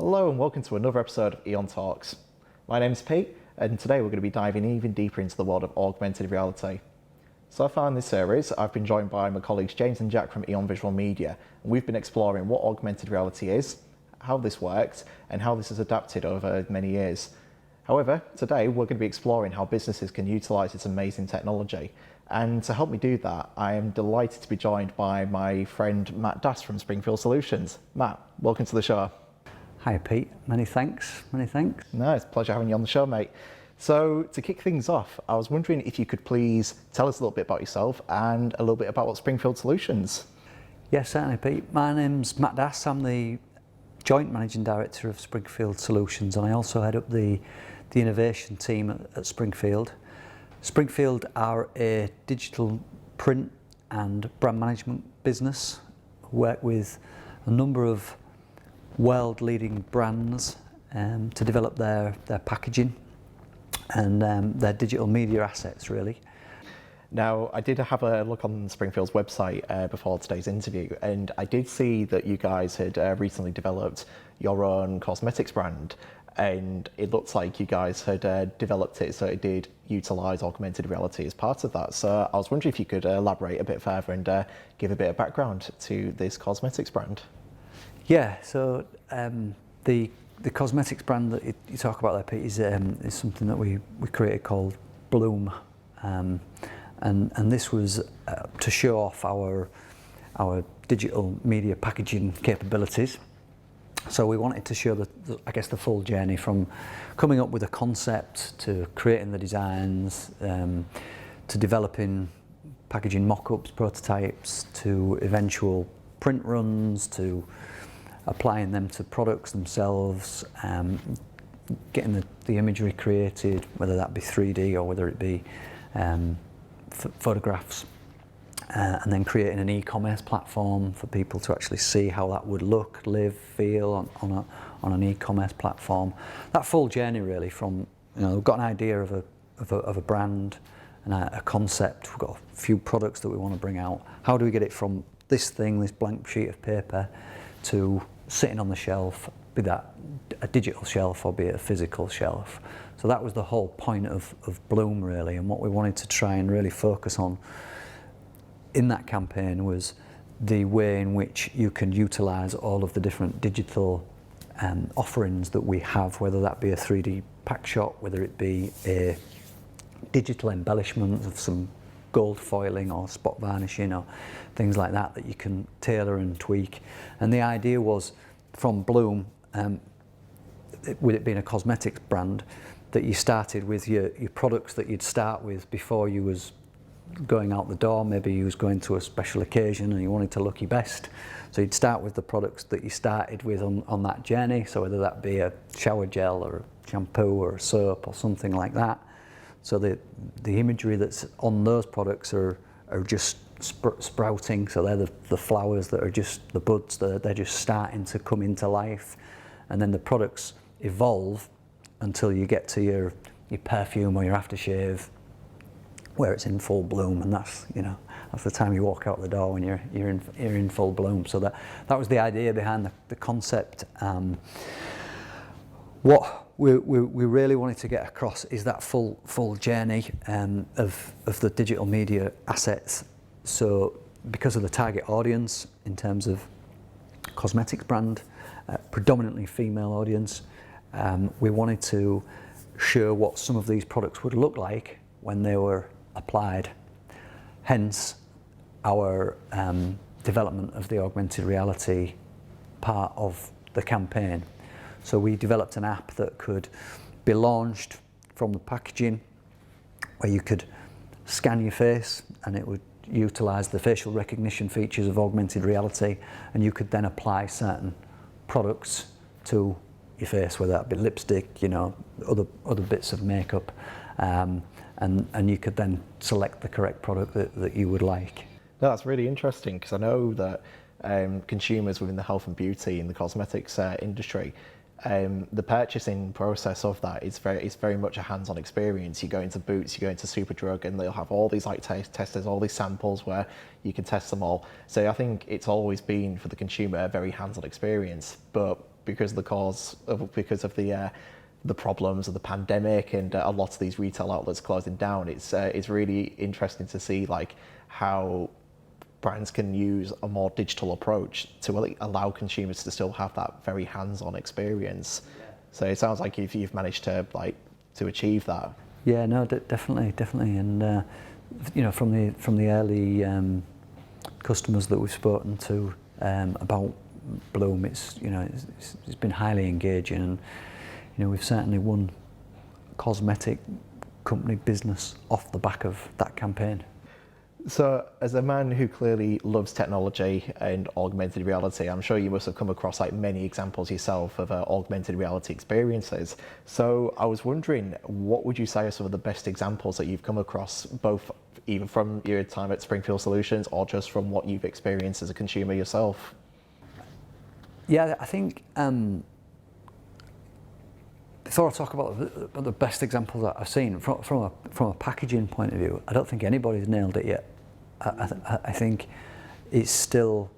Hello and welcome to another episode of Eon Talks. My name's Pete and today we're going to be diving even deeper into the world of augmented reality. So far in this series I've been joined by my colleagues James and Jack from Eon Visual Media, and we've been exploring what augmented reality is, how this works and how this has adapted over many years. However, today we're going to be exploring how businesses can utilise this amazing technology, and to help me do that I am delighted to be joined by my friend Matt Das from Springfield Solutions. Matt, welcome to the show. Hi Pete, many thanks. No, it's a pleasure having you on the show, mate. So to kick things off, I was wondering if you could please tell us a little bit about yourself and a little bit about what Springfield Solutions. Yes, certainly Pete. My name's Matt Das, I'm the Joint Managing Director of Springfield Solutions, and I also head up the innovation team at Springfield. Springfield are a digital print and brand management business, work with a number of world-leading brands to develop their packaging and their digital media assets, really. Now, I did have a look on Springfield's website before today's interview, and I did see that you guys had recently developed your own cosmetics brand, and it looks like you guys had developed it so it did utilise augmented reality as part of that. So I was wondering if you could elaborate a bit further and give a bit of background to this cosmetics brand. Yeah, so the cosmetics brand that you talk about there, Pete, is something that we created called Bloom, and this was to show off our digital media packaging capabilities. So we wanted to show the full journey from coming up with a concept to creating the designs, to developing packaging mock-ups, prototypes, to eventual print runs, to applying them to products themselves, getting the imagery created, whether that be 3D or whether it be photographs, and then creating an e-commerce platform for people to actually see how that would look, live, feel on an e-commerce platform. That full journey really from, we've got an idea of a brand and a concept, we've got a few products that we want to bring out. How do we get it from this blank sheet of paper to sitting on the shelf, be that a digital shelf or be it a physical shelf? So that was the whole point of Bloom really, and what we wanted to try and really focus on in that campaign was the way in which you can utilise all of the different digital offerings that we have, whether that be a 3D pack shot, whether it be a digital embellishment of some gold foiling or spot varnishing or things like that you can tailor and tweak. And the idea was from Bloom, with it being a cosmetics brand, that you started with your products that you'd start with before you was going out the door. Maybe you was going to a special occasion and you wanted to look your best, so you'd start with the products that you started with on that journey. So whether that be a shower gel or a shampoo or a soap or something like that. So the imagery that's on those products are just sprouting, so they're the flowers that are just the buds, they're just starting to come into life, and then the products evolve until you get to your perfume or your aftershave where it's in full bloom, and that's the time you walk out the door when you're in full bloom. So that was the idea behind the concept. What we really wanted to get across is that full journey of the digital media assets. So because of the target audience in terms of cosmetics brand, predominantly female audience, we wanted to show what some of these products would look like when they were applied. Hence our development of the augmented reality part of the campaign. So we developed an app that could be launched from the packaging, where you could scan your face and it would utilise the facial recognition features of augmented reality, and you could then apply certain products to your face, whether that be lipstick, other bits of makeup, and you could then select the correct product that you would like. No, that's really interesting, because I know that consumers within the health and beauty and the cosmetics industry, the purchasing process of that is very much a hands-on experience. You go into Boots, you go into Superdrug, and they'll have all these testers, all these samples where you can test them all. So I think it's always been for the consumer a very hands-on experience. But because of the problems of the pandemic and a lot of these retail outlets closing down. It's really interesting to see like how brands can use a more digital approach to allow consumers to still have that very hands-on experience. Yeah. So it sounds like you've managed to achieve that. Yeah, no, definitely, and from the early customers that we've spoken to about Bloom, it's been highly engaging, and we've certainly won cosmetic company business off the back of that campaign. So, as a man who clearly loves technology and augmented reality, I'm sure you must have come across like many examples yourself of augmented reality experiences. So, I was wondering, what would you say are some of the best examples that you've come across, both even from your time at Springfield Solutions or just from what you've experienced as a consumer yourself? Yeah, I think before I talk about the best example that I've seen from a packaging point of view, I don't think anybody's nailed it yet. I think it's still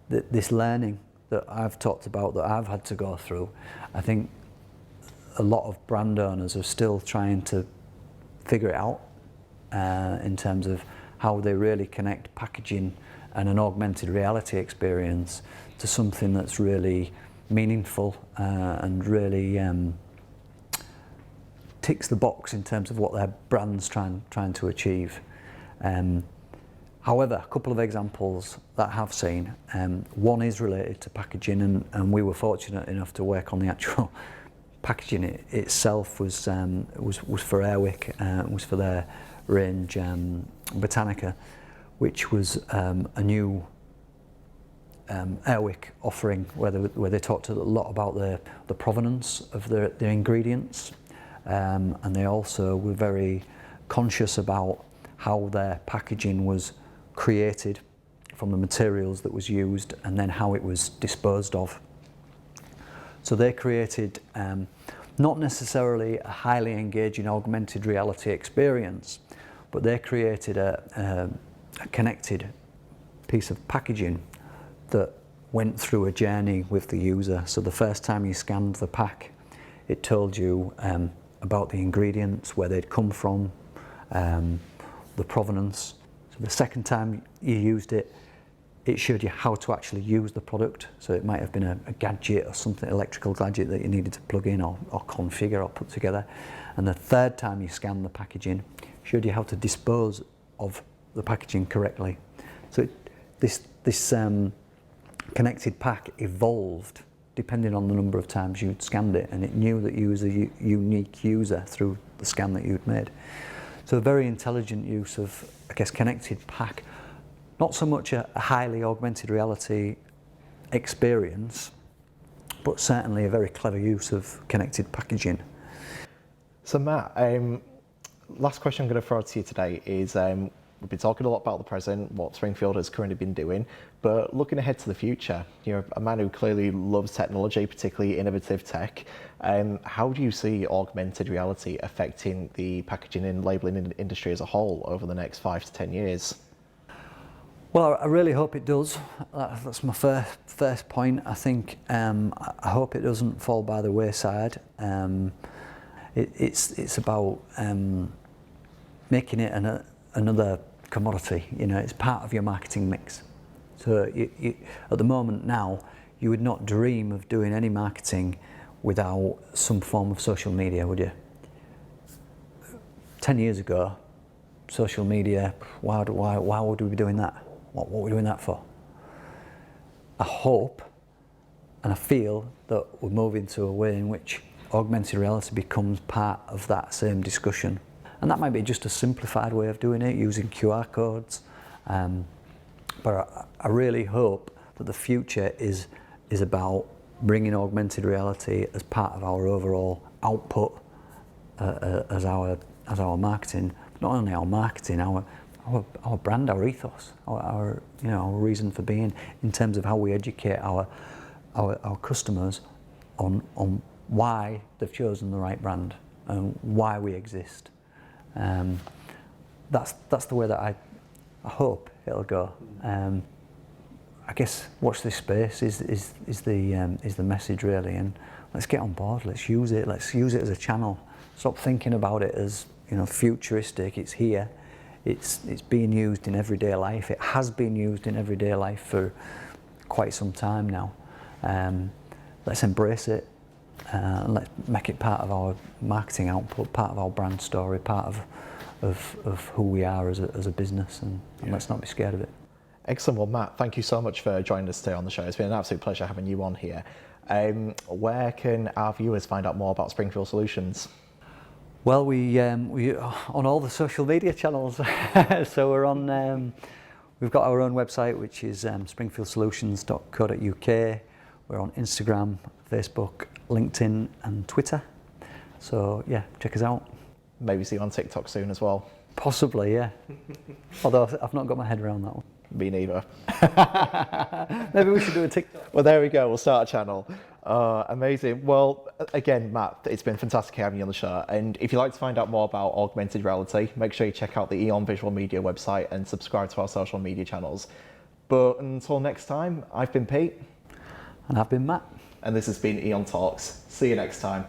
this learning that I've talked about, that I've had to go through. I think a lot of brand owners are still trying to figure it out in terms of how they really connect packaging and an augmented reality experience to something that's really meaningful and really ticks the box in terms of what their brand's trying to achieve. However, a couple of examples that I have seen. One is related to packaging, and we were fortunate enough to work on the actual packaging itself. Was for Airwick, was for their range Botanica, which was a new Airwick offering where they talked a lot about the provenance of their ingredients, and they also were very conscious about how their packaging was created from the materials that was used and then how it was disposed of. So they created not necessarily a highly engaging augmented reality experience, but they created a connected piece of packaging that went through a journey with the user. So the first time you scanned the pack, it told you about the ingredients, where they'd come from, the provenance. So the second time you used it, it showed you how to actually use the product. So it might have been a gadget or something, electrical gadget that you needed to plug in or configure or put together. And the third time you scanned the packaging, showed you how to dispose of the packaging correctly. So this connected pack evolved depending on the number of times you'd scanned it, and it knew that you was a unique user through the scan that you'd made. So a very intelligent use of, I guess, connected pack. Not so much a highly augmented reality experience, but certainly a very clever use of connected packaging. So Matt, last question I'm going to throw to you today is, we've been talking a lot about the present, what Springfield has currently been doing, but looking ahead to the future, you're a man who clearly loves technology, particularly innovative tech. How do you see augmented reality affecting the packaging and labelling industry as a whole over the next 5 to 10 years? Well, I really hope it does. That's my first point. I think I hope it doesn't fall by the wayside. It's about making it another commodity. It's part of your marketing mix. So at the moment now, you would not dream of doing any marketing without some form of social media, would you? 10 years ago, social media, why would we be doing that? What are we doing that for? I hope and I feel that we're moving to a way in which augmented reality becomes part of that same discussion. And that might be just a simplified way of doing it, using QR codes. But I really hope that the future is about bringing augmented reality as part of our overall output as our marketing. Not only our marketing, our brand, our ethos, our reason for being, in terms of how we educate our customers on why they've chosen the right brand and why we exist. That's the way that I hope it'll go. I guess watch this space is the message really, and let's get on board. Let's use it. Let's use it as a channel. Stop thinking about it as, you know, futuristic. It's here. It's being used in everyday life. It has been used in everyday life for quite some time now. Let's embrace it. And let's make it part of our marketing output, part of our brand story, part of who we are as a business, and let's not be scared of it. Excellent. Well, Matt, thank you so much for joining us today on the show. It's been an absolute pleasure having you on here. Where can our viewers find out more about Springfield Solutions? Well, we on all the social media channels. So we're on. We've got our own website, which is springfieldsolutions.co.uk. We're on Instagram, Facebook, LinkedIn, and Twitter. So yeah, check us out. Maybe see you on TikTok soon as well. Possibly, yeah. Although I've not got my head around that one. Me neither. Maybe we should do a TikTok. Well, there we go. We'll start a channel. Amazing. Well, again, Matt, it's been fantastic having you on the show. And if you'd like to find out more about augmented reality, make sure you check out the Eon Visual Media website and subscribe to our social media channels. But until next time, I've been Pete. And I've been Matt. And this has been Eon Talks. See you next time.